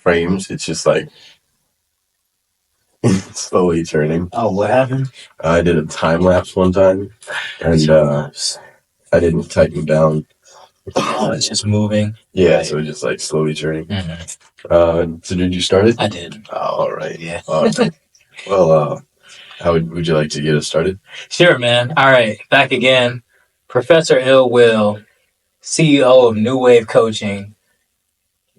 frames. It's just like slowly turning. Oh, what happened? I did a time lapse one time, and I didn't tighten down. Oh, it's just moving. Yeah, Right. so it's just like slowly turning. Mm-hmm. So did you start it? I did. Oh, all right. Yeah. Well, how would you like to get us started? Sure, man. All right. Back again. Professor IllWill, CEO of New Wave Coaching,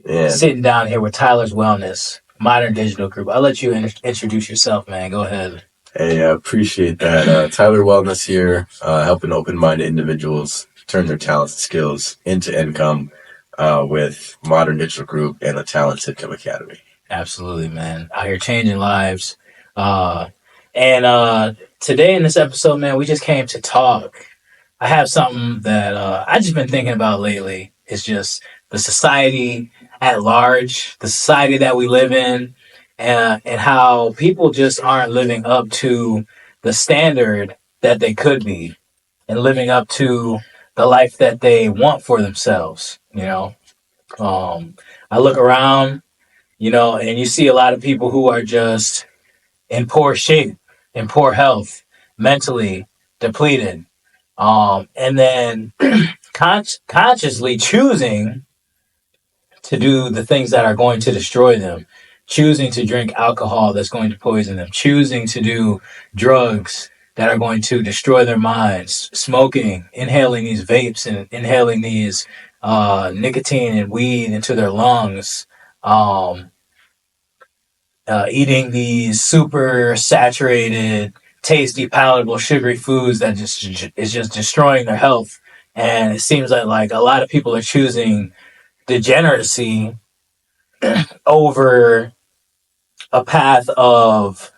sitting down here with Tyler's Wellness, Modern Digital Group. I'll let you introduce yourself, man. Go ahead. Hey, I appreciate that. Tyler Wellness here, helping open-minded individuals turn their talents and skills into income with Modern Digital Group and the Talents Income Academy. Absolutely, man. Out here changing lives. And today in this episode, man, we just came to talk. I have something that I just been thinking about lately. It's just the society at large, the society that we live in, and how people just aren't living up to the standard that they could be and living up to the life that they want for themselves. I look around, and you see a lot of people who are just in poor shape, in poor health, mentally depleted, and then consciously choosing to do the things that are going to destroy them, choosing to drink alcohol that's going to poison them, choosing to do drugs that are going to destroy their minds, smoking, inhaling these vapes and inhaling these nicotine and weed into their lungs, eating these super saturated, tasty, palatable, sugary foods that is just destroying their health. And it seems like a lot of people are choosing degeneracy over a path of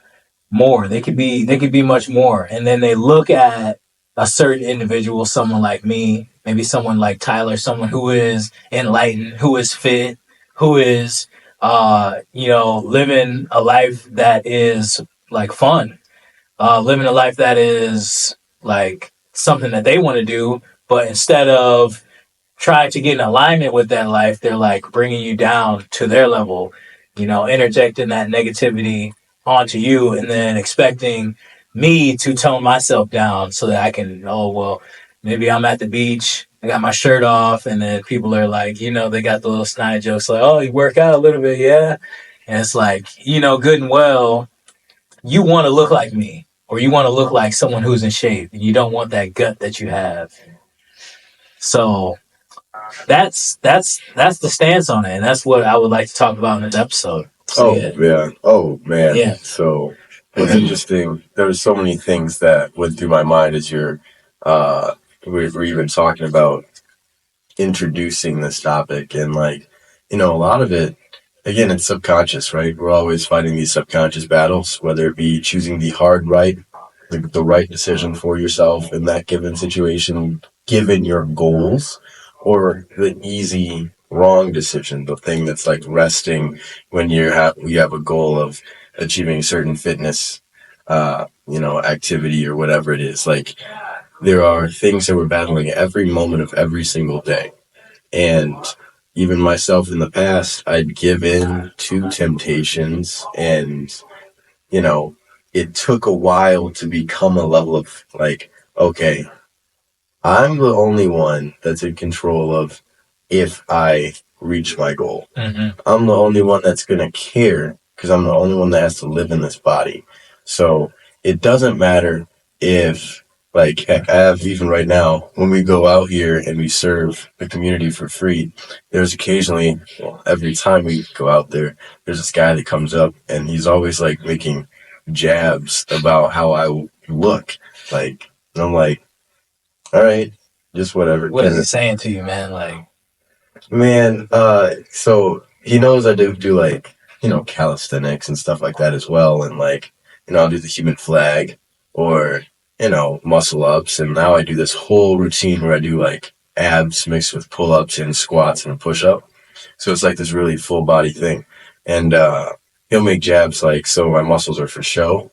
more. They could be much more. And then they look at a certain individual, someone like me, maybe someone like Tyler, someone who is enlightened, who is fit, who is living a life that is like fun, living a life that is like something that they want to do, but instead of trying to get in alignment with that life, they're like bringing you down to their level, interjecting that negativity onto you and then expecting me to tone myself down so that I can, maybe I'm at the beach, I got my shirt off, and then people are like, they got the little snide jokes like, oh, you work out a little bit, yeah? And it's like, good and well, you want to look like me, or you want to look like someone who's in shape, and you don't want that gut that you have. So that's the stance on it, and that's what I would like to talk about in this episode. So, yeah. Oh man. Yeah. So what's interesting, there's so many things that went through my mind as we're even talking about introducing this topic, and a lot of it, again, it's subconscious, right? We're always fighting these subconscious battles, whether it be choosing the hard right, the right decision for yourself in that given situation, given your goals, or the easy wrong decision, the thing that's like resting when you have a goal of achieving certain fitness, activity or whatever it is. Like, there are things that we're battling every moment of every single day. And even myself in the past, I'd give in to temptations, and, it took a while to become a level of like, okay, I'm the only one that's in control of if I reach my goal. Mm-hmm. I'm the only one that's going to care because I'm the only one that has to live in this body. So it doesn't matter if, heck, I have even right now, when we go out here and we serve the community for free, there's occasionally, every time we go out there, there's this guy that comes up and he's always like making jabs about how I look. And I'm like, all right, just whatever. What is he saying to you, man? Man, so he knows I do calisthenics and stuff like that as well. And I'll do the human flag or, muscle ups. And now I do this whole routine where I do abs mixed with pull ups and squats and a push up. So it's like this really full body thing. And, he'll make jabs so my muscles are for show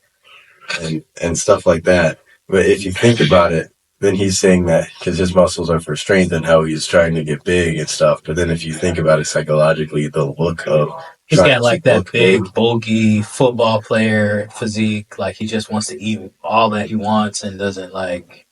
and stuff like that. But if you think about it, then he's saying that because his muscles are for strength and how he's trying to get big and stuff. But then if you think about it psychologically, the look of He's trying got to like keep up that with big, bulky football player physique. Like he just wants to eat all that he wants and doesn't like.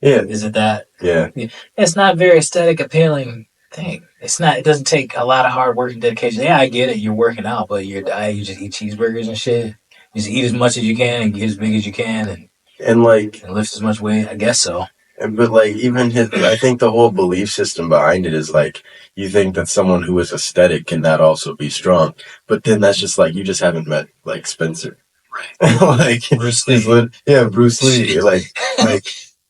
Yeah, Is it that? yeah. It's not very aesthetic appealing thing. It's not. It doesn't take a lot of hard work and dedication. Yeah, I get it. You're working out, but your diet, you just eat cheeseburgers and shit. You just eat as much as you can and get as big as you can And like, and lift as much weight. I guess so. but like, even his, I think the whole belief system behind it is like, you think that someone who is aesthetic cannot also be strong, but then that's just like you just haven't met like Spencer. Like Bruce Lee. yeah, Bruce Lee. Like,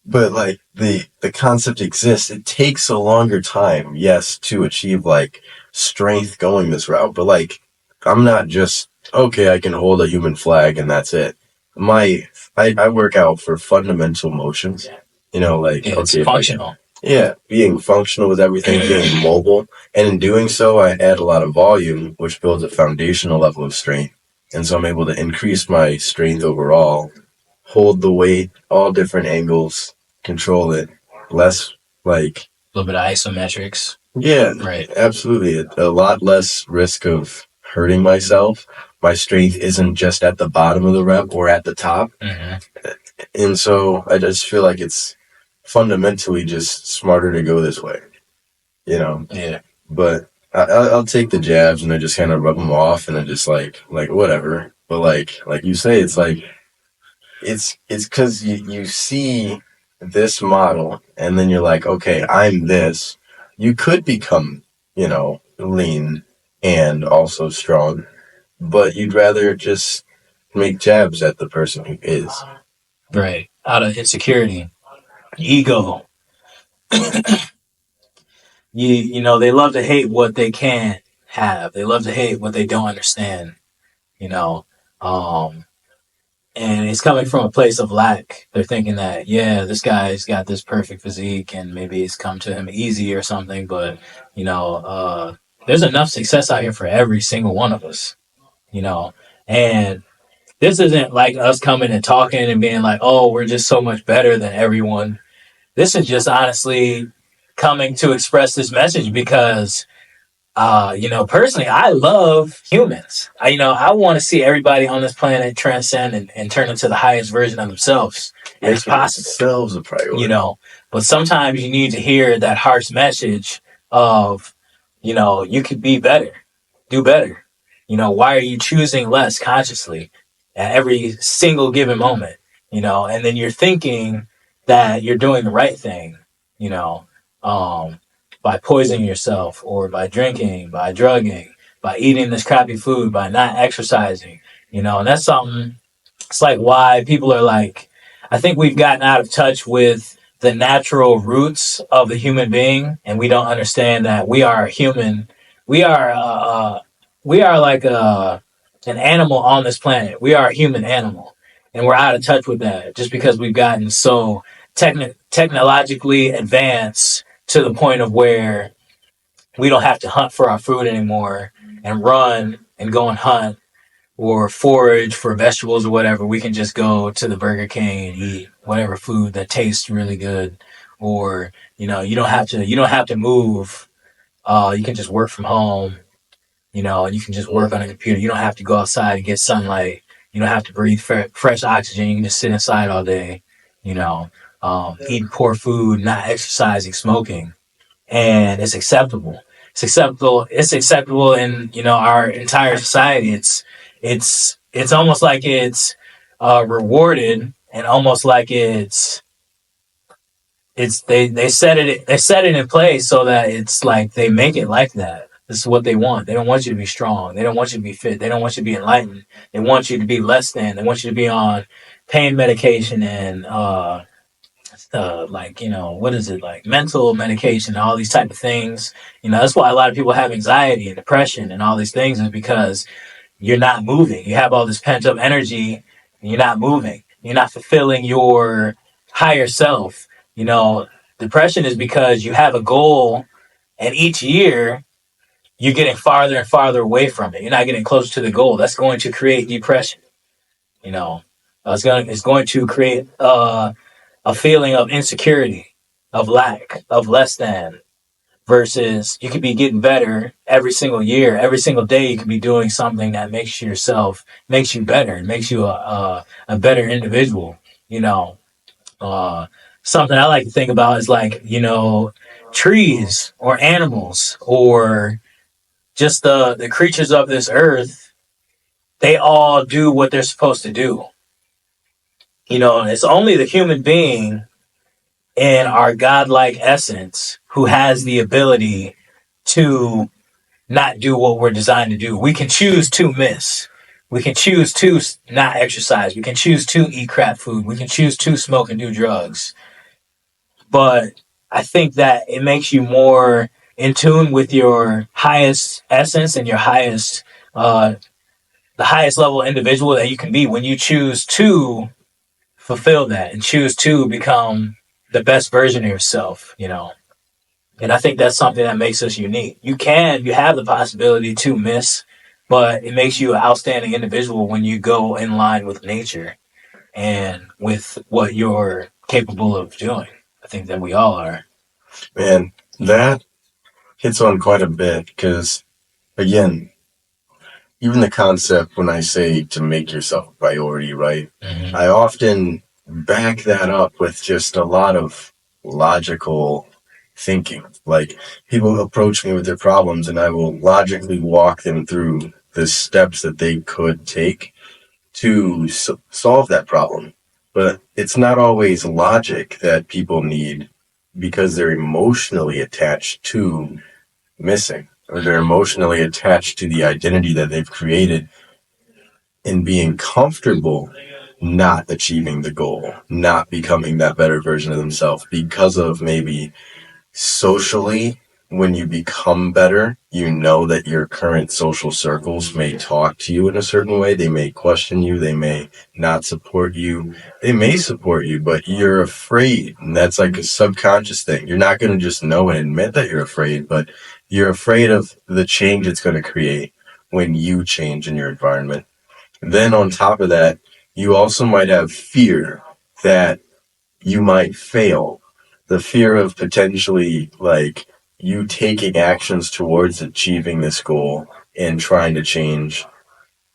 but like the concept exists. It takes a longer time, yes, to achieve like strength going this route. But like, I'm not just okay. I can hold a human flag and that's it. I work out for fundamental motions. You know, like Yeah, it's okay, functional. yeah, being functional with everything, being mobile, and in doing so, I add a lot of volume, which builds a foundational level of strength. And so I'm able to increase my strength overall, hold the weight, all different angles, control it, less like, A little bit of isometrics. yeah, Right. absolutely. A lot less risk of hurting myself. My strength isn't just at the bottom of the rep or at the top. Mm-hmm. And so I just feel like it's fundamentally just smarter to go this way, you know? Yeah. But I'll take the jabs and I just kind of rub them off and I just like whatever. But like you say, it's like it's because you see this model and then you're like, okay, I'm this. You could become, lean and also strong, but you'd rather just make jabs at the person who is. Right. Out of insecurity, ego. They love to hate what they can't have. They love to hate what they don't understand. You know, um, and it's coming from a place of lack. They're thinking that, yeah, this guy's got this perfect physique and maybe it's come to him easy or something, but, you know, there's enough success out here for every single one of us, you know, and this isn't like us coming and talking and being like, oh, we're just so much better than everyone. This is just honestly coming to express this message because personally, I love humans. I want to see everybody on this planet transcend and turn into the highest version of themselves as possible. Themselves a priority. But sometimes you need to hear that harsh message of, you could be better, do better. Why are you choosing less consciously at every single given moment? And then you're thinking that you're doing the right thing, you know, um, by poisoning yourself or by drinking, by drugging, by eating this crappy food, by not exercising, and that's something. It's like why people are like, I think we've gotten out of touch with the natural roots of the human being, and we don't understand that we are human. We are we are like an animal on this planet. We are a human animal, and we're out of touch with that just because we've gotten so technologically advanced to the point of where we don't have to hunt for our food anymore and run and go and hunt or forage for vegetables or whatever. We can just go to the Burger King and eat whatever food that tastes really good. Or, you don't have to move. You can just work from home, and you can just work on a computer. You don't have to go outside and get sunlight. You don't have to breathe fresh oxygen. You can just sit inside all day, eating poor food, not exercising, smoking, and it's acceptable. It's acceptable. It's acceptable in our entire society. It's almost like it's rewarded, and almost like they set it in place so that it's like they make it like that. This is what they want. They don't want you to be strong. They don't want you to be fit. They don't want you to be enlightened. They want you to be less than. They want you to be on pain medication and what is it, like mental medication, all these type of things. That's why a lot of people have anxiety and depression and all these things, is because you're not moving. You have all this pent up energy and you're not moving. You're not fulfilling your higher self. Depression is because you have a goal and each year you're getting farther and farther away from it. You're not getting closer to the goal. That's going to create depression. You know, it's going to create a feeling of insecurity, of lack, of less than, versus you could be getting better every single year, every single day. You could be doing something that makes you better, makes you a better individual. You know, uh, something I like to think about is like, trees or animals or just the creatures of this earth. They all do what they're supposed to do. It's only the human being in our godlike essence who has the ability to not do what we're designed to do. We can choose to miss. We can choose to not exercise. We can choose to eat crap food. We can choose to smoke and do drugs. But I think that it makes you more in tune with your highest essence and uh, the highest level individual that you can be when you choose to fulfill that and choose to become the best version of yourself. And I think that's something that makes us unique. You have the possibility to miss, but it makes you an outstanding individual when you go in line with nature and with what you're capable of doing. I think that we all are. Man, that hits on quite a bit because, again, even the concept when I say to make yourself a priority, right? Mm-hmm. I often back that up with just a lot of logical thinking. Like people approach me with their problems and I will logically walk them through the steps that they could take to solve that problem. But it's not always logic that people need because they're emotionally attached to missing or they're emotionally attached to the identity that they've created in being comfortable not achieving the goal, not becoming that better version of themselves because of maybe socially, when you become better, you know that your current social circles may talk to you in a certain way. They may question you. They may not support you. They may support you, but you're afraid. And that's like a subconscious thing. You're not going to just know and admit that you're afraid, but you're afraid of the change it's going to create when you change in your environment. Then on top of that, you also might have fear that you might fail. The fear of potentially like you taking actions towards achieving this goal and trying to change,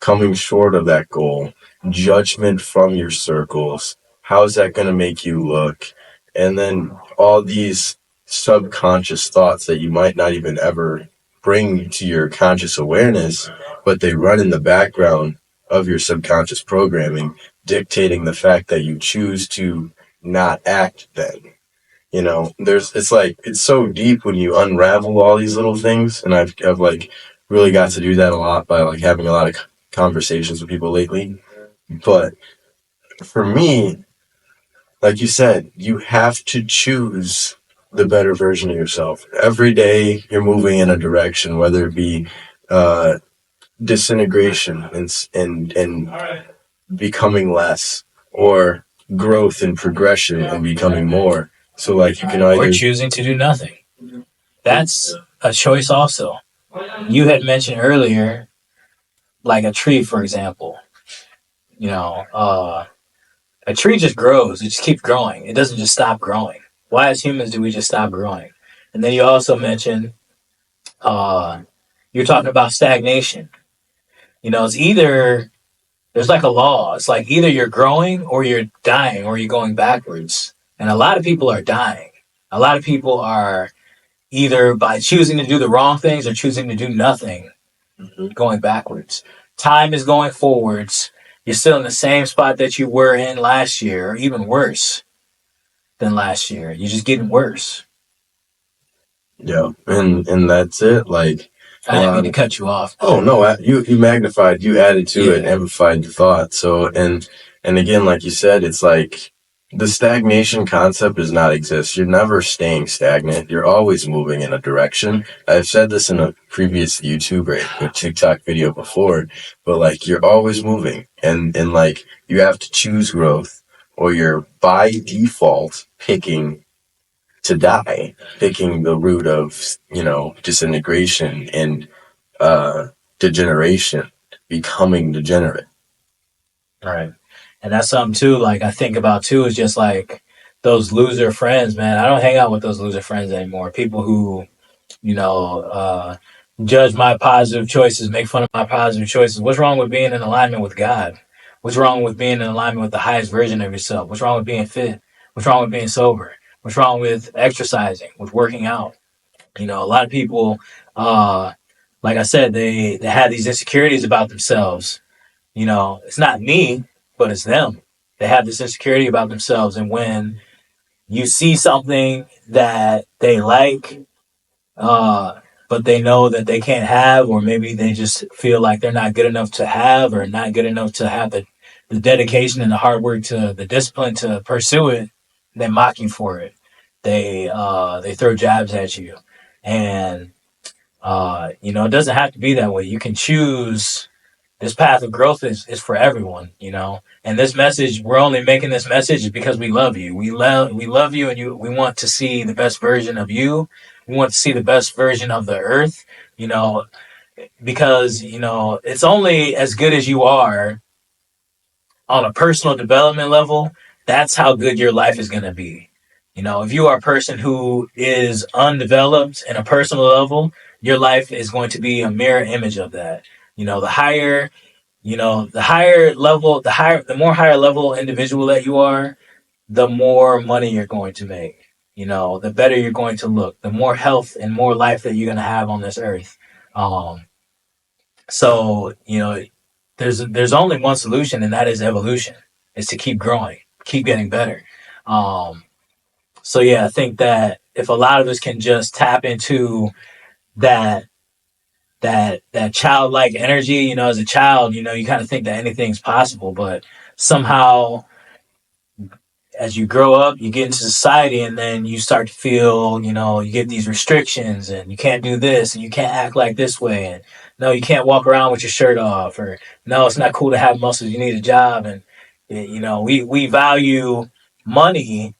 coming short of that goal, judgment from your circles. How's that going to make you look? And then all these subconscious thoughts that you might not even ever bring to your conscious awareness, but they run in the background of your subconscious programming, dictating the fact that you choose to not act then. It's like it's so deep when you unravel all these little things, and I've like really got to do that a lot by like having a lot of conversations with people lately. But for me, like you said, you have to choose the better version of yourself. Every day you're moving in a direction, whether it be uh, disintegration and becoming less, or growth and progression and becoming more. So like you can Or either choosing to do nothing. That's a choice also. You had mentioned earlier, like a tree, for example. You know, uh, a tree just grows. It just keeps growing. It doesn't just stop growing. Why, as humans, do we just stop growing? And then you also mentioned uh, you're talking about stagnation. It's either there's like a law. It's like either you're growing or you're dying or you're going backwards. And a lot of people are dying. A lot of people are either by choosing to do the wrong things or choosing to do nothing, going backwards. Time is going forwards. You're still in the same spot that you were in last year, or even worse than last year. You're just getting worse. yeah, and that's it. Like I didn't mean to cut you off. Oh no, you magnified, you added to it, Yeah. amplified the thought. So and again, like you said, it's like the stagnation concept does not exist. You're never staying stagnant. You're always moving in a direction. I've said this in a previous YouTube or a TikTok video before, but like you're always moving, and like you have to choose growth, or you're by default picking to die, picking the root of disintegration and degeneration, becoming degenerate. Right. And that's something too, like I think about too, is just like those loser friends, man. I don't hang out with those loser friends anymore. People who you know, judge my positive choices, make fun of my positive choices. What's wrong with being in alignment with God? What's wrong with being in alignment with the highest version of yourself? What's wrong with being fit? What's wrong with being sober? What's wrong with exercising, with working out? You know, a lot of people, uh, like I said, they have these insecurities about themselves. You know, it's not me, but it's them. They have this insecurity about themselves. And when you see something that they like, uh, but they know that they can't have, or maybe they just feel like they're not good enough to have, or not good enough to have the dedication and the hard work to the discipline to pursue it, they mock you for it. They throw jabs at you. And you know, it doesn't have to be that way. You can choose. This path of growth is for everyone, you know. And this message, we're only making this message because we love you. We love you, and we want to see the best version of you. We want to see the best version of the earth, you know, because you know it's only as good as you are on a personal development level. That's how good your life is going to be. You know, if you are a person who is undeveloped in a personal level, your life is going to be a mirror image of that. You know, the higher level, the more higher level individual that you are, the more money you're going to make. You know, the better you're going to look, the more health and more life that you're going to have on this earth. Um, so, you know, there's only one solution, and that is evolution. Is to keep growing, keep getting better. Um, so yeah, I think that if a lot of us can just tap into that that childlike energy, you know, as a child, you know, you kind of think that anything's possible, but somehow as you grow up, you get into society, and then you start to feel, you know, you get these restrictions, and you can't do this, and you can't act like this way, and no, you can't walk around with your shirt off, or no, it's not cool to have muscles, you need a job. And you know, we value money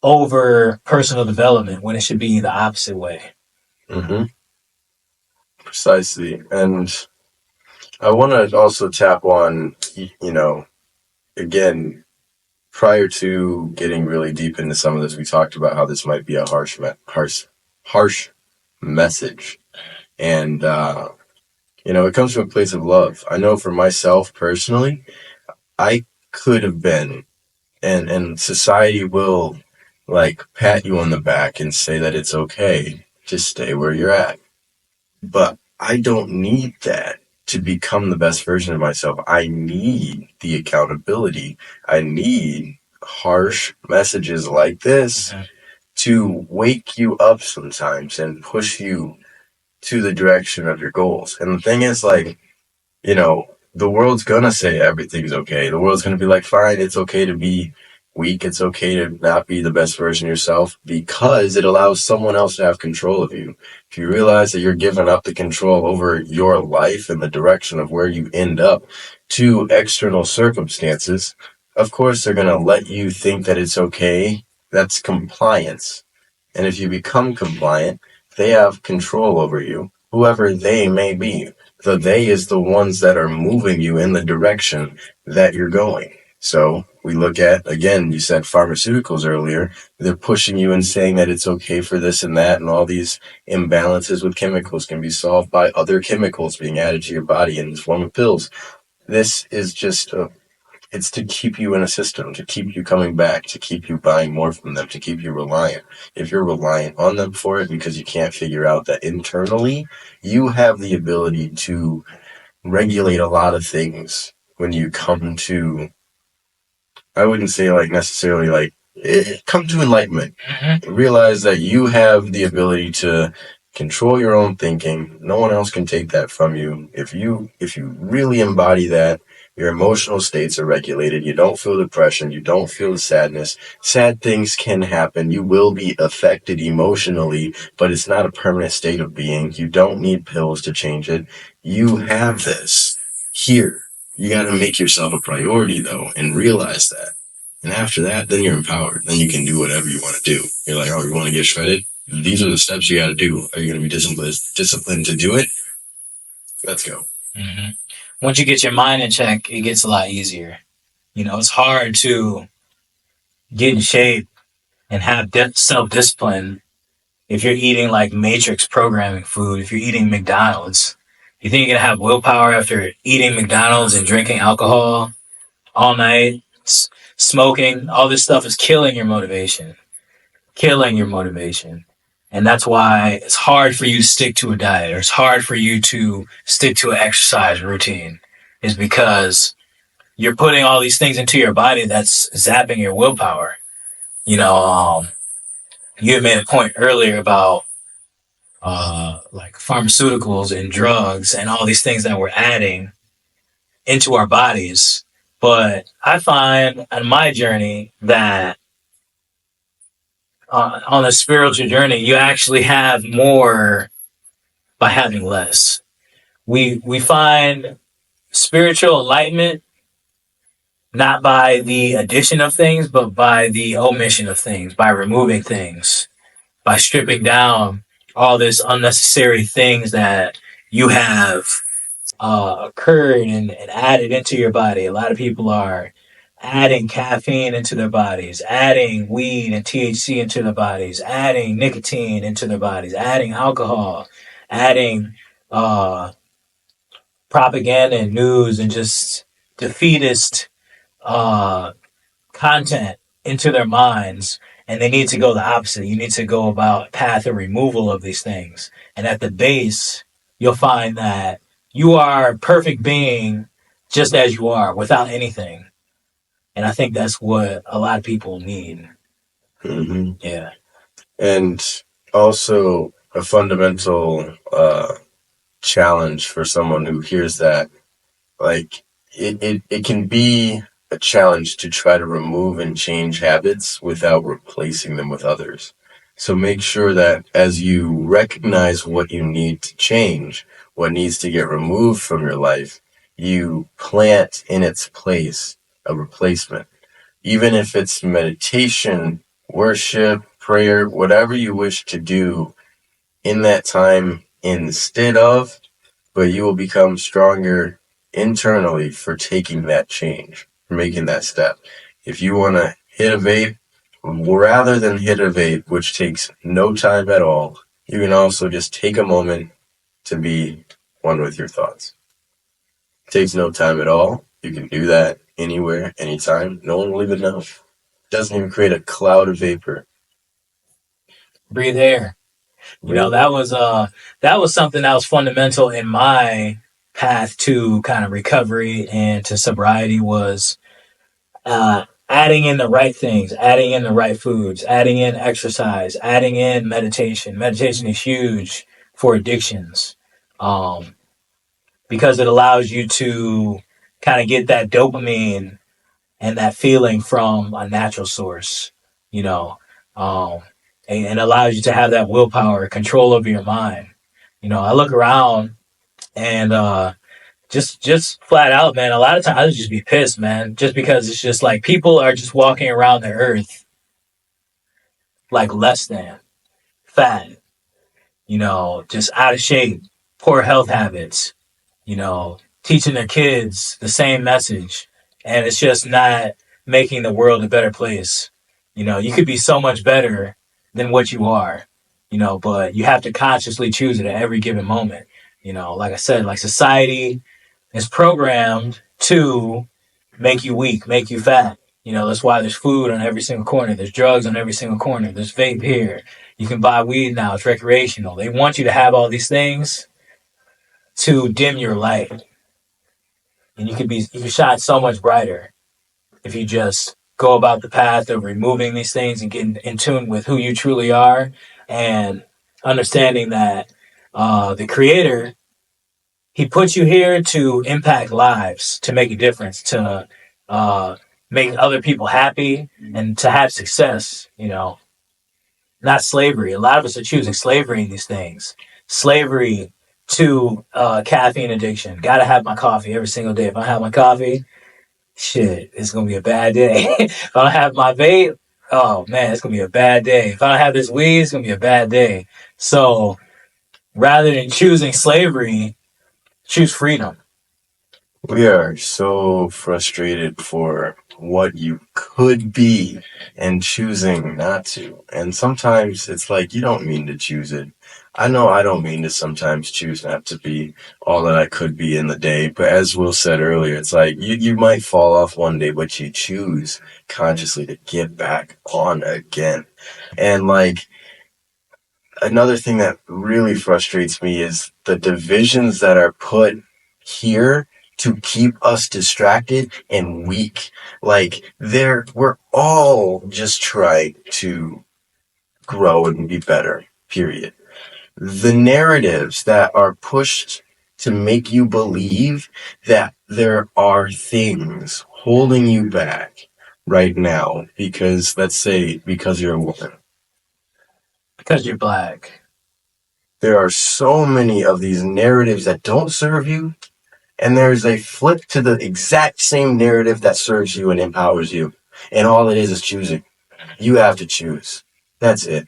over personal development when it should be the opposite way. Mm-hmm. Precisely. And I want to also tap on, you know, again, prior to getting really deep into some of this, we talked about how this might be a harsh message. And, you know, it comes from a place of love. I know for myself personally, I could have been, and society will like pat you on the back and say that it's okay to stay where you're at. But I don't need that to become the best version of myself. I need the accountability. I need harsh messages like this Mm-hmm. to wake you up sometimes and push you to the direction of your goals. And the thing is, like, you know, the world's gonna say everything's okay. The world's gonna be like, fine, it's okay to be weak. It's okay to not be the best version of yourself because it allows someone else to have control of you. If you realize that you're giving up the control over your life and the direction of where you end up to external circumstances, of course they're gonna let you think that it's okay. That's compliance. And if you become compliant, they have control over you, whoever they may be. The they is the ones that are moving you in the direction that you're going. So we look at, again, you said pharmaceuticals earlier. They're pushing you and saying that it's okay for this and that, and all these imbalances with chemicals can be solved by other chemicals being added to your body in the form of pills. This is just it's to keep you in a system, to keep you coming back, to keep you buying more from them, to keep you reliant. If you're reliant on them for it because you can't figure out that internally, you have the ability to regulate a lot of things when you come to, I wouldn't say like necessarily like, come to enlightenment. Mm-hmm. Realize that you have the ability to control your own thinking. No one else can take that from you. If you really embody that, your emotional states are regulated. You don't feel depression. You don't feel the sadness. Sad things can happen. You will be affected emotionally, but it's not a permanent state of being. You don't need pills to change it. You have this here. You got to make yourself a priority though and realize that. And after that, then you're empowered. Then you can do whatever you want to do. You're like, oh, you want to get shredded? These are the steps you got to do. Are you going to be disciplined to do it? Let's go. Mm-hmm. Once you get your mind in check, it gets a lot easier. You know, it's hard to get in shape and have self discipline if you're eating like matrix programming food, if you're eating McDonald's, you think you're gonna have willpower after eating McDonald's and drinking alcohol all night, smoking? All this stuff is killing your motivation, killing your motivation. And that's why it's hard for you to stick to a diet, or it's hard for you to stick to an exercise routine, is because you're putting all these things into your body that's zapping your willpower. You know, you had made a point earlier about like pharmaceuticals and drugs and all these things that we're adding into our bodies. But I find on my journey that on a spiritual journey, you actually have more by having less. We find spiritual enlightenment not by the addition of things, but by the omission of things, by removing things, by stripping down all this unnecessary things that you have occurred and added into your body. A lot of people are adding caffeine into their bodies, adding weed and THC into their bodies, adding nicotine into their bodies, adding alcohol, adding uh, propaganda and news and just defeatist uh, content into their minds. And they need to go the opposite. You need to go about path of removal of these things. And at the base, you'll find that you are a perfect being just as you are without anything. And I think that's what a lot of people need. Mm-hmm. Yeah. And also a fundamental challenge for someone who hears that, like, it can be a challenge to try to remove and change habits without replacing them with others. So make sure that as you recognize what you need to change, what needs to get removed from your life, you plant in its place a replacement. Even if it's meditation, worship, prayer, whatever you wish to do in that time instead of, but you will become stronger internally for taking that change, for making that step. If you want to hit a vape, rather than hit a vape, which takes no time at all, you can also just take a moment to be one with your thoughts. It takes no time at all. You can do that anywhere, anytime. No one will even know. It doesn't even create a cloud of vapor. Breathe air. You know, Really? that was something that was fundamental in my path to kind of recovery and to sobriety was adding in the right things, adding in the right foods, adding in exercise, adding in meditation. Meditation is huge for addictions because it allows you to kind of get that dopamine and that feeling from a natural source, you know, um, and allows you to have that willpower, control over your mind. You know, I look around and just flat out, man. A lot of times I would just be pissed, man, just because it's just like people are just walking around the earth like less than fat, you know, just out of shape, poor health habits, you know, teaching their kids the same message, and it's just not making the world a better place. You know, you could be so much better than what you are, you know, but you have to consciously choose it at every given moment. You know, like I said, like society is programmed to make you weak, make you fat. You know, that's why there's food on every single corner. There's drugs on every single corner. There's vape here. You can buy weed now. It's recreational. They want you to have all these things to dim your light. And you can shine so much brighter if you just go about the path of removing these things and getting in tune with who you truly are and understanding that the creator, he put you here to impact lives, to make a difference, to make other people happy and to have success, you know, not slavery. A lot of us are choosing slavery in these things. Slavery to caffeine addiction. Gotta have my coffee every single day. If I don't have my coffee, shit, it's gonna be a bad day. If I don't have my vape, oh man, it's gonna be a bad day. If I don't have this weed, it's gonna be a bad day. So rather than choosing slavery, choose freedom. We are so frustrated for what you could be and choosing not to. And sometimes it's like you don't mean to choose it. I know I don't mean to sometimes choose not to be all that I could be in the day. But as Will said earlier, it's like you might fall off one day, but you choose consciously to get back on again. And like another thing that really frustrates me is the divisions that are put here to keep us distracted and weak. Like we're all just trying to grow and be better, period. The narratives that are pushed to make you believe that there are things holding you back right now because, let's say, because you're a woman. Because you're black. There are so many of these narratives that don't serve you, and there's a flip to the exact same narrative that serves you and empowers you. And all it is choosing. You have to choose. That's it.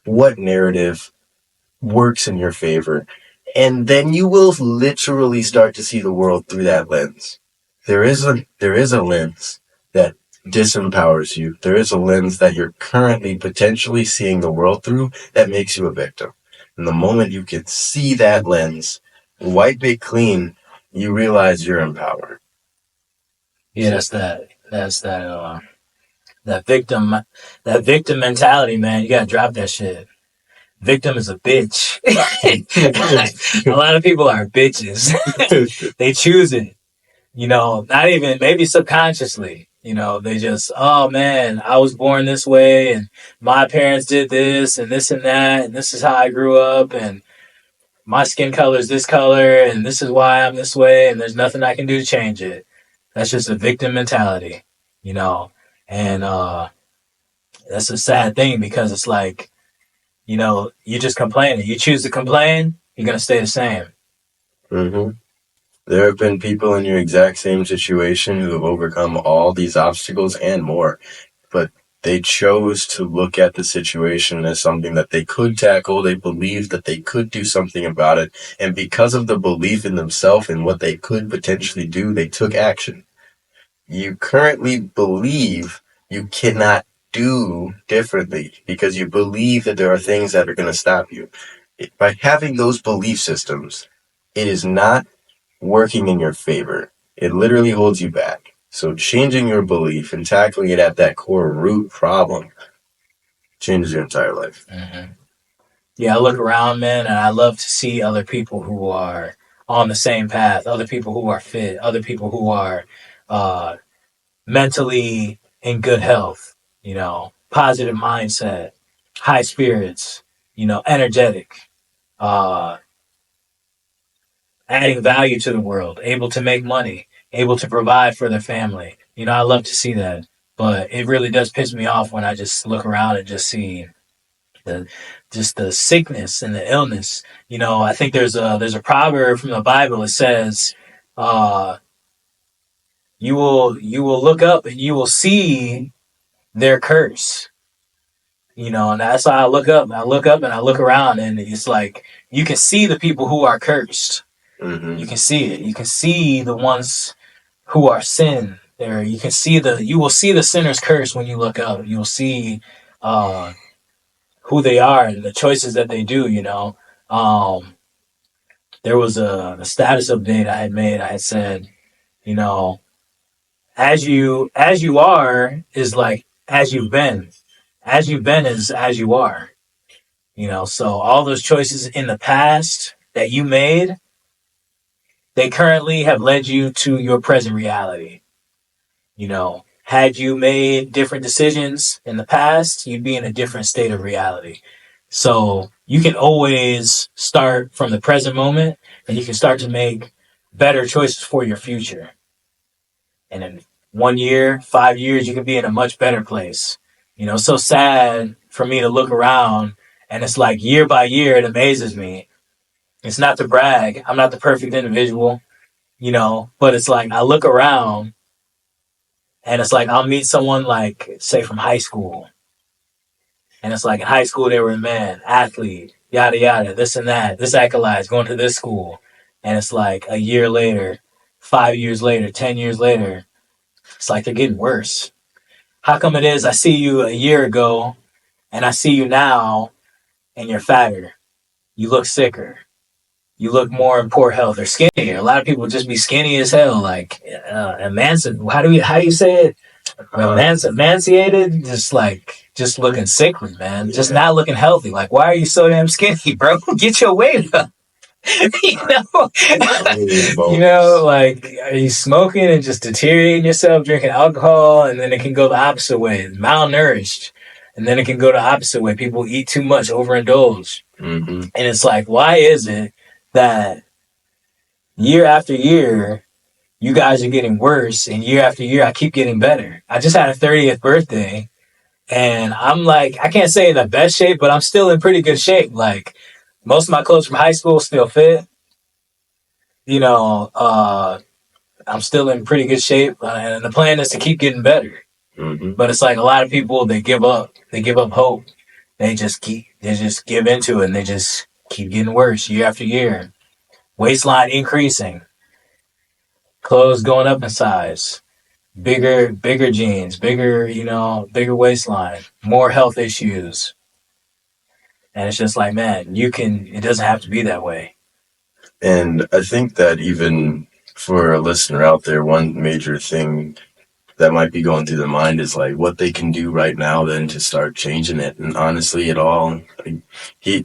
What narrative works in your favor? And then you will literally start to see the world through that lens. There is a lens that disempowers you. There is a lens that you're currently potentially seeing the world through that makes you a victim. And the moment you can see that lens, wipe it clean, you realize you're in power. Yeah, that's that victim that victim mentality, man. You gotta drop that shit. Victim is a bitch. A lot of people are bitches. They choose it, not even maybe subconsciously. They just, oh man, I was born this way and my parents did this and this and that and this is how I grew up and my skin color is this color and this is why I'm this way and there's nothing I can do to change it. That's just a victim mentality, you know. And that's a sad thing because it's like, you're just complaining. You choose to complain, you're gonna stay the same. Mm-hmm. There have been people in your exact same situation who have overcome all these obstacles and more, but they chose to look at the situation as something that they could tackle. They believed that they could do something about it. And because of the belief in themselves and what they could potentially do, they took action. You currently believe you cannot do differently because you believe that there are things that are going to stop you. By having those belief systems, it is not working in your favor. It literally holds you back. So changing your belief and tackling it at that core root problem changes your entire life. Mm-hmm. Yeah, I look around, man, and I love to see other people who are on the same path, other people who are fit, other people who are uh, mentally in good health, positive mindset, high spirits, energetic, uh, adding value to the world, able to make money, able to provide for their family. I love to see that. But it really does piss me off when I just look around and just see the the sickness and the illness. I think there's a proverb from the Bible. It says, uh, you will look up and you will see their curse. And that's how I look up. I look up and I look around, and it's like you can see the people who are cursed. Mm-hmm. You can see it. You can see the ones who are sin. There, you will see the sinner's curse when you look up. You'll see uh, who they are and the choices that they do. Um, there was a status update I had made. I had said, you know, as you are is like as you've been. As you've been is as you are. So all those choices in the past that you made, they currently have led you to your present reality. Had you made different decisions in the past, you'd be in a different state of reality. So you can always start from the present moment and you can start to make better choices for your future. And in 1 year, 5 years, you can be in a much better place. It's so sad for me to look around and it's like year by year, it amazes me. It's not to brag. I'm not the perfect individual, but it's like I look around and it's like I'll meet someone like, say, from high school. And it's like in high school, they were a man, athlete, yada, yada, this and that, this accolades, going to this school. And it's like a year later, 5 years later, 10 years later, it's like they're getting worse. How come it is I see you a year ago and I see you now and you're fatter? You look sicker. You look more in poor health or skinnier. A lot of people just be skinny as hell, like emancipated. How do you say it? Emancipated, just looking sickly, man. Just not looking healthy. Like, why are you so damn skinny, bro? Get your weight up. you know, like, are you smoking and just deteriorating yourself, drinking alcohol, and then it can go the opposite way, malnourished, and then it can go the opposite way. People eat too much, overindulge, and it's like, why is it that year after year you guys are getting worse, and year after year I keep getting better? I just had a 30th birthday, and I'm like, I can't say in the best shape, but I'm still in pretty good shape. Like, most of my clothes from high school still fit. You know, I'm still in pretty good shape, and the plan is to keep getting better. But it's like a lot of people, they give up. They give up hope. They just give into it, and they just keep getting worse year after year. Waistline increasing, clothes going up in size, bigger jeans, bigger waistline, more health issues. And it's just like, man, it doesn't have to be that way. And I think that even for a listener out there, one major thing that might be going through their mind is like what they can do right now then to start changing it. And honestly,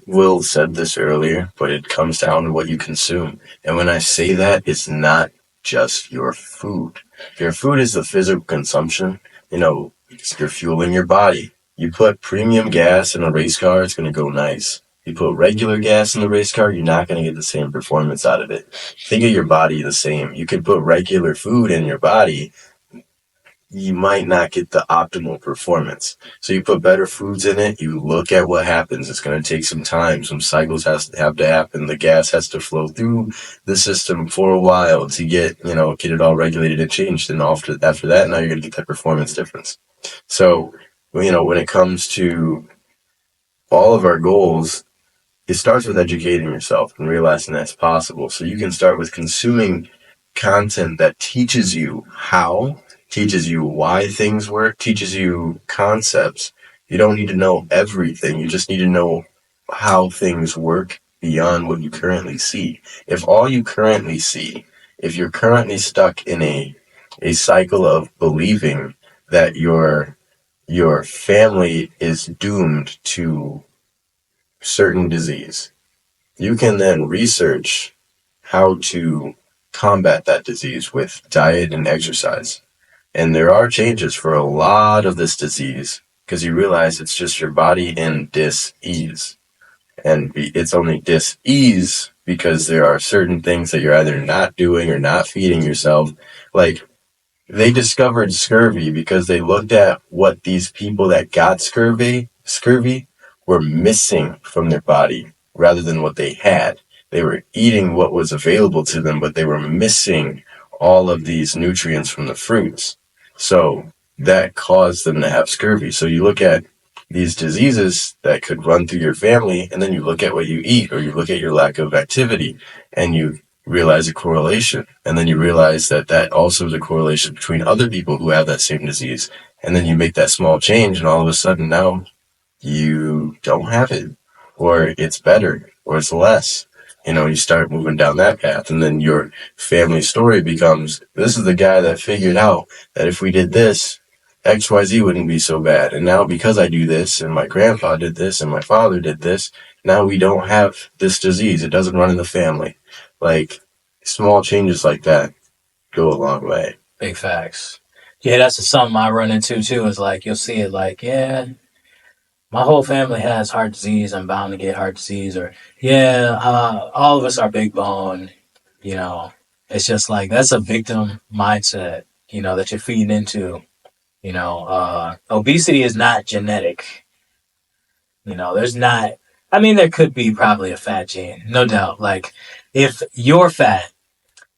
Will said this earlier, but it comes down to what you consume. And when I say that, it's not just your food. Your food is the physical consumption. You're fueling your body. You put premium gas in a race car, it's going to go nice. You put regular gas in the race car, you're not going to get the same performance out of it. Think of your body the same. You could put regular food in your body, you might not get the optimal performance. So you put better foods in it, you look at what happens. It's going to take some time. Some cycles have to happen. The gas has to flow through the system for a while to get it all regulated and changed. And after that, now you're going to get that performance difference. So, when it comes to all of our goals, it starts with educating yourself and realizing that's possible. So you can start with consuming content that teaches you how, teaches you why things work, teaches you concepts. You don't need to know everything. You just need to know how things work beyond what you currently see. If all you currently see, if you're currently stuck in a cycle of believing that your family is doomed to certain disease, you can then research how to combat that disease with diet and exercise. And there are changes for a lot of this disease because you realize it's just your body in dis-ease. And it's only dis-ease because there are certain things that you're either not doing or not feeding yourself. Like, they discovered scurvy because they looked at what these people that got scurvy were missing from their body rather than what they had. They were eating what was available to them, but they were missing all of these nutrients from the fruits. So that caused them to have scurvy. So you look at these diseases that could run through your family, and then you look at what you eat, or you look at your lack of activity, and you realize a correlation. And then you realize that also is a correlation between other people who have that same disease. And then you make that small change, and all of a sudden now you don't have it, or it's better, or it's less. You start moving down that path, and then your family story becomes, this is the guy that figured out that if we did this, XYZ wouldn't be so bad. And now because I do this, and my grandpa did this, and my father did this, now we don't have this disease. It doesn't run in the family. Like, small changes like that go a long way. Big facts. Yeah, that's something I run into too. Is like, you'll see it like, yeah, my whole family has heart disease. I'm bound to get heart disease. Or, yeah, all of us are big bone. It's just like, that's a victim mindset, that you're feeding into. Obesity is not genetic. There's not, I mean, there could be probably a fat gene, no doubt. Like, if you're fat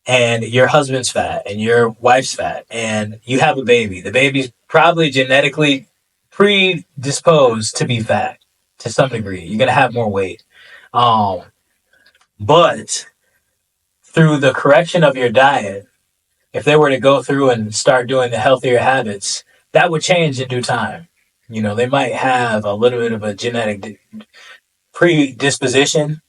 and your husband's fat and your wife's fat and you have a baby, the baby's probably genetically predisposed to be fat to some degree. You're going to have more weight. But through the correction of your diet if they were to go through and start doing the healthier habits, that would change in due time. You know, they might have a little bit of a genetic predisposition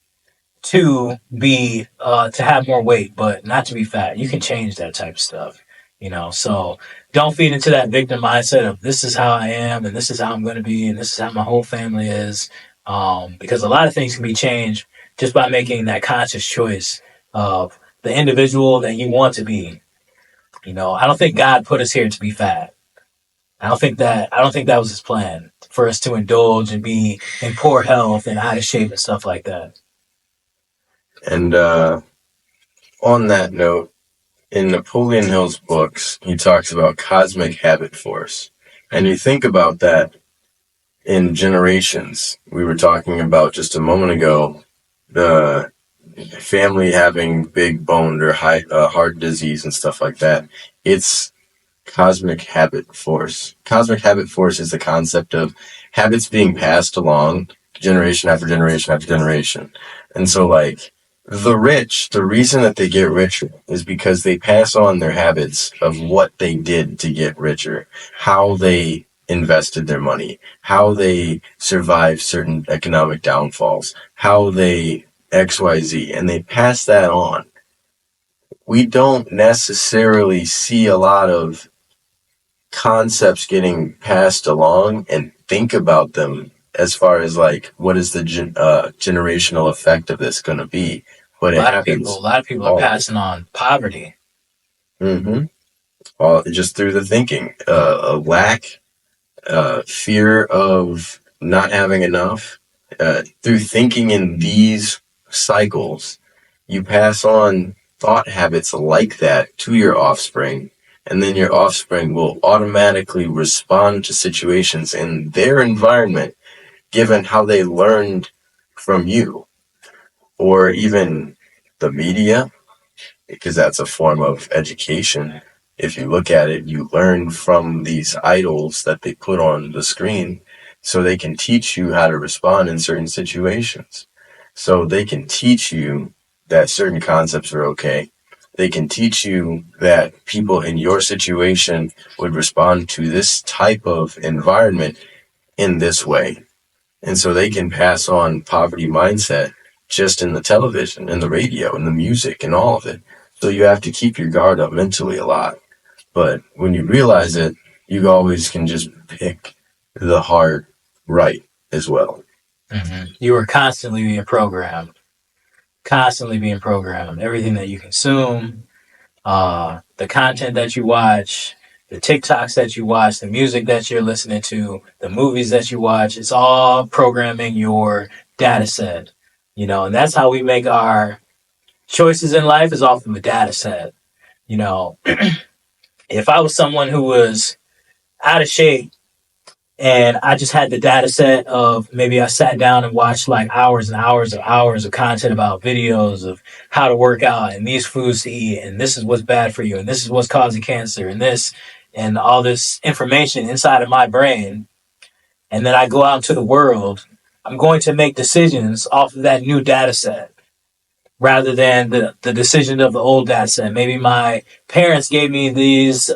to be to have more weight, but not to be fat. You can change that type of stuff. You know, so don't feed into that victim mindset of this is how I am and this is how I'm going to be and this is how my whole family is. Because a lot of things can be changed just by making that conscious choice of the individual that you want to be. You know, I don't think God put us here to be fat. I don't think that was his plan for us to indulge and be in poor health and out of shape and stuff like that. And on that note, in Napoleon Hill's books, he talks about cosmic habit force. And you think about that in generations. We were talking about just a moment ago the family having big boned or high heart disease and stuff like that. It's cosmic habit force. Cosmic habit force is the concept of habits being passed along generation after generation after generation. And so, like, the rich, the reason that they get richer is because they pass on their habits of what they did to get richer, how they invested their money, how they survived certain economic downfalls, how they XYZ, and they pass that on. We don't necessarily see a lot of concepts getting passed along and think about them as far as like what is the generational effect of this going to be, but it A happens lot of people are all. passing on poverty. Mm-hmm. All just through the thinking, a lack, fear of not having enough, through thinking in these cycles, you pass on thought habits like that to your offspring, and then your offspring will automatically respond to situations in their environment given how they learned from you, or even the media, because that's a form of education. If you look at it, you learn from these idols that they put on the screen so they can teach you how to respond in certain situations. So they can teach you that certain concepts are okay. They can teach you that people in your situation would respond to this type of environment in this way. And so they can pass on poverty mindset just in the television and the radio and the music and all of it. So you have to keep your guard up mentally a lot. But when you realize it, you always can just pick the heart right as well. Mm-hmm. You are constantly being programmed. Everything that you consume, the content that you watch, the TikToks that you watch, the music that you're listening to, the movies that you watch, it's all programming your data set. You know, and that's how we make our choices in life is off of a data set. You know, if I was someone who was out of shape and I just had the data set of maybe I sat down and watched like hours and hours of content about videos of how to work out and these foods to eat and this is what's bad for you and this is what's causing cancer and this and all this information inside of my brain, and then I go out into the world, I'm going to make decisions off of that new data set rather than the decision of the old data set. Maybe my parents gave me these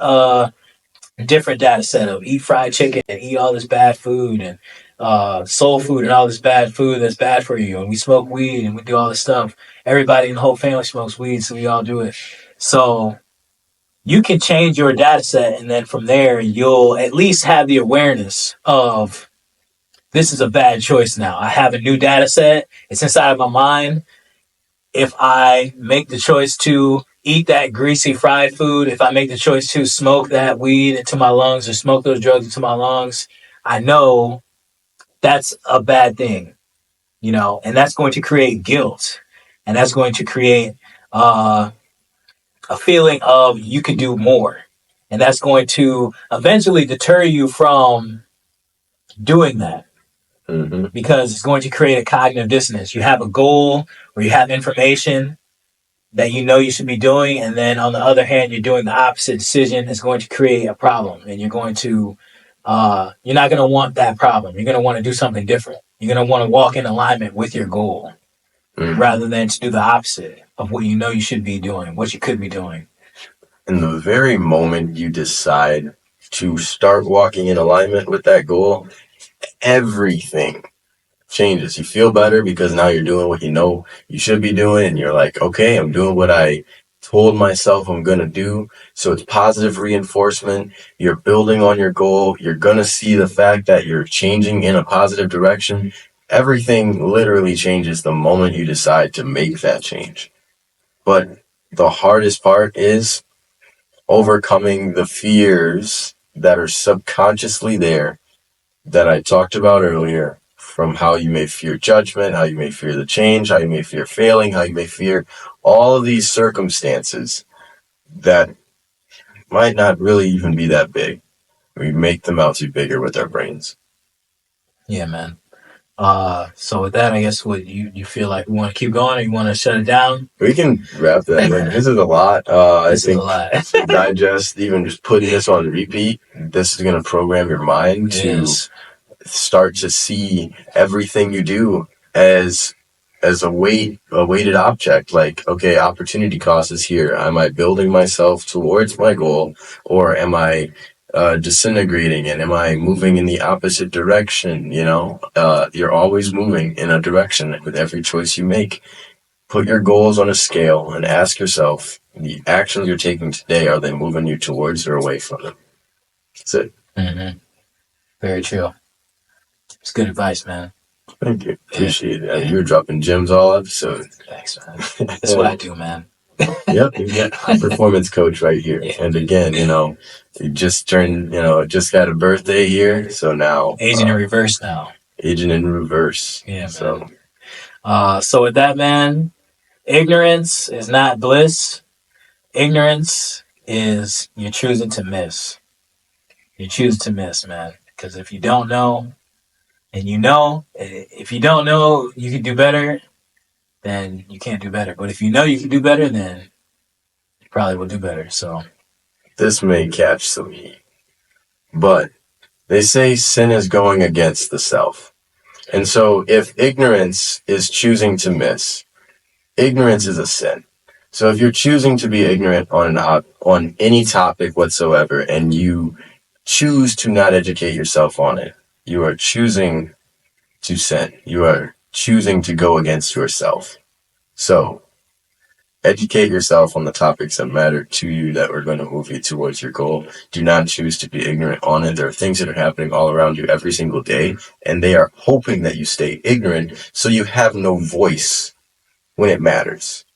different data set of eat fried chicken and eat all this bad food and soul food and all this bad food that's bad for you. And we smoke weed and we do all this stuff. Everybody in the whole family smokes weed, so we all do it. So you can change your data set, and then from there, you'll at least have the awareness of this is a bad choice now. I have a new data set. It's inside of my mind. If I make the choice to eat that greasy fried food, if I make the choice to smoke that weed into my lungs or smoke those drugs into my lungs, I know that's a bad thing, you know, and that's going to create guilt. And that's going to create a feeling of you could do more. And that's going to eventually deter you from doing that Mm-hmm. because it's going to create a cognitive dissonance. You have a goal or you have information that you know you should be doing, and then on the other hand, you're doing the opposite decision. It's going to create a problem, and you're not going to want that problem. You're going to want to do something different. You're going to want to walk in alignment with your goal Mm-hmm. rather than to do the opposite of what you know you should be doing, what you could be doing. And the very moment you decide to start walking in alignment with that goal, everything changes. You feel better because now you're doing what you know you should be doing, and you're like, okay, I'm doing what I told myself I'm gonna do. So it's positive reinforcement. You're building on your goal. You're gonna see the fact that you're changing in a positive direction. Everything literally changes the moment you decide to make that change. But the hardest part is overcoming the fears that are subconsciously there that I talked about earlier, from how you may fear judgment, how you may fear the change, how you may fear failing, how you may fear all of these circumstances that might not really even be that big. We make them out to be bigger with our brains. Yeah, man. So with that, I guess what you feel like we want to keep going, or you want to shut it down? We can wrap that. This is a lot. I think a lot. to digest, even just putting this on repeat, this is going to program your mind to start to see everything you do as a weighted object. Like, okay, opportunity cost is here. Am I building myself towards my goal, or am I disintegrating, and am I moving in the opposite direction? You're always moving in a direction with every choice you make. Put your goals on a scale and ask yourself, the actions you're taking today, are they moving you towards or away from them? That's it. Mm-hmm. Very true. It's good advice, man. Thank you. Appreciate it. You were dropping gems all episode. Thanks, man. That's what I do, man. Yep, you got high performance coach right here. Yeah. And again, you just just got a birthday here, so now aging in reverse now. Aging in reverse. Yeah, so man. So with that, man, ignorance is not bliss. Ignorance is you're choosing to miss. You choose to miss, man. Because if you don't know, and if you don't know you can do better, then you can't do better. But if you know you can do better, then you probably will do better. So this may catch some heat, but they say sin is going against the self. And so if ignorance is choosing to miss, ignorance is a sin. So if you're choosing to be ignorant on any topic whatsoever, and you choose to not educate yourself on it, you are choosing to sin. You are choosing to go against yourself. So educate yourself on the topics that matter to you, that are going to move you towards your goal. Do not choose to be ignorant on it. There are things that are happening all around you every single day, and they are hoping that you stay ignorant so you have no voice when it matters.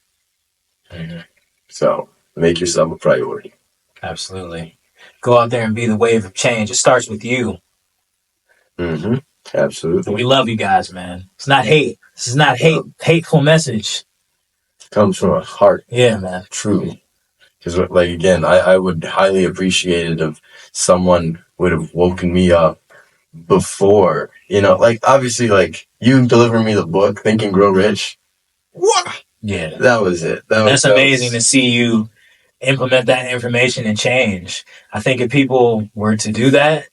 Mm-hmm. So make yourself a priority. Absolutely. Go out there and be the wave of change. It starts with you. Mm-hmm. Absolutely. We love you guys, man. It's not hate. This is not hateful message. Comes from a heart. Yeah, man. True. Because, like, again, I would highly appreciate it if someone would have woken me up before, like, obviously, like, you deliver me the book, Think and Grow Rich. What? Yeah. That was it. That's amazing to see you implement that information and change. I think if people were to do that,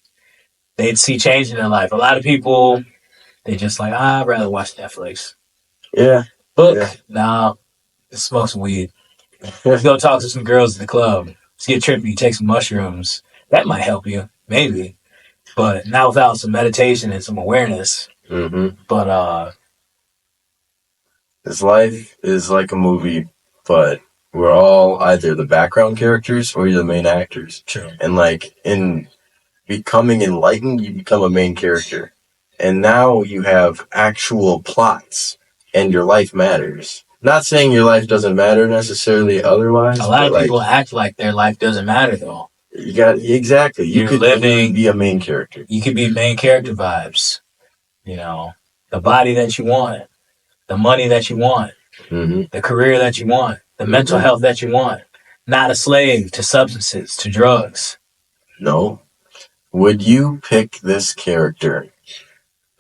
they'd see change in their life. A lot of people, they just like, I'd rather watch Netflix. Yeah. Book, nah, smoke some weed. Let's go talk to some girls at the club. Let's get trippy, take some mushrooms. That might help you, maybe. But not without some meditation and some awareness. Mm-hmm. But this life is like a movie, but we're all either the background characters or you're the main actors. True. And like in becoming enlightened, you become a main character. And now you have actual plots, and your life matters. Not saying your life doesn't matter necessarily otherwise. A lot of people act like their life doesn't matter, though. You got exactly. You could be a main character. You could be main character vibes. The body that you want, the money that you want, mm-hmm. the career that you want, the mental health that you want. Not a slave to substances, to drugs. No. Would you pick this character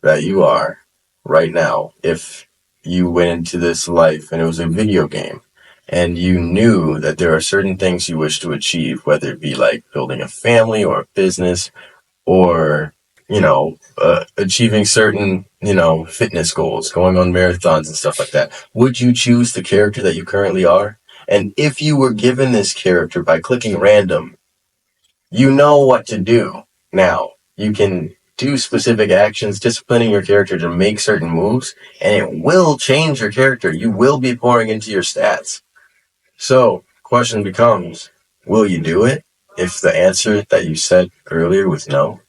that you are right now if you went into this life and it was a video game, and you knew that there are certain things you wish to achieve, whether it be like building a family or a business, or achieving certain fitness goals, going on marathons and stuff like that? Would you choose the character that you currently are, And if you were given this character by clicking random, you know what to do. Now, you can do specific actions, disciplining your character to make certain moves, and it will change your character. You will be pouring into your stats. So, question becomes, will you do it? If the answer that you said earlier was no,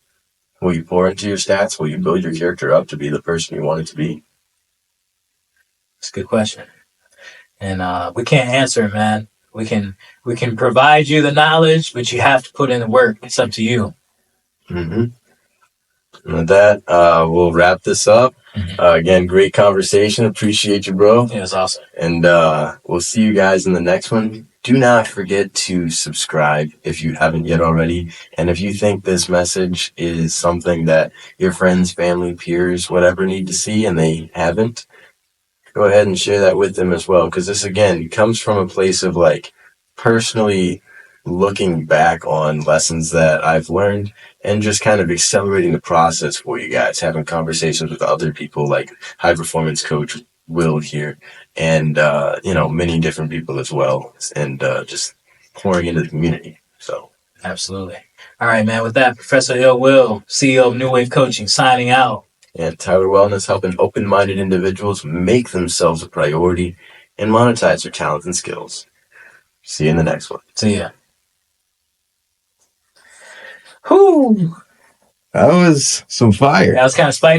will you pour into your stats? Will you build your character up to be the person you want it to be? It's a good question. And we can't answer it, man. We can provide you the knowledge, but you have to put in the work. It's up to you. Mm-hmm. And with that, we'll wrap this up. Again, great conversation. Appreciate you, bro. Yeah, it's awesome. And we'll see you guys in the next one. Do not forget to subscribe if you haven't yet already. And if you think this message is something that your friends, family, peers, whatever need to see and they haven't, go ahead and share that with them as well. Because this, again, comes from a place of like personally looking back on lessons that I've learned and just kind of accelerating the process for you guys, having conversations with other people like high performance coach Will here and, many different people as well, and just pouring into the community. So, absolutely. All right, man. With that, Professor IllWill, CEO of New Wave Coaching, signing out. And Tyler Wellness, helping open-minded individuals make themselves a priority and monetize their talents and skills. See you in the next one. See ya. Whew. That was some fire. That was kind of spicy.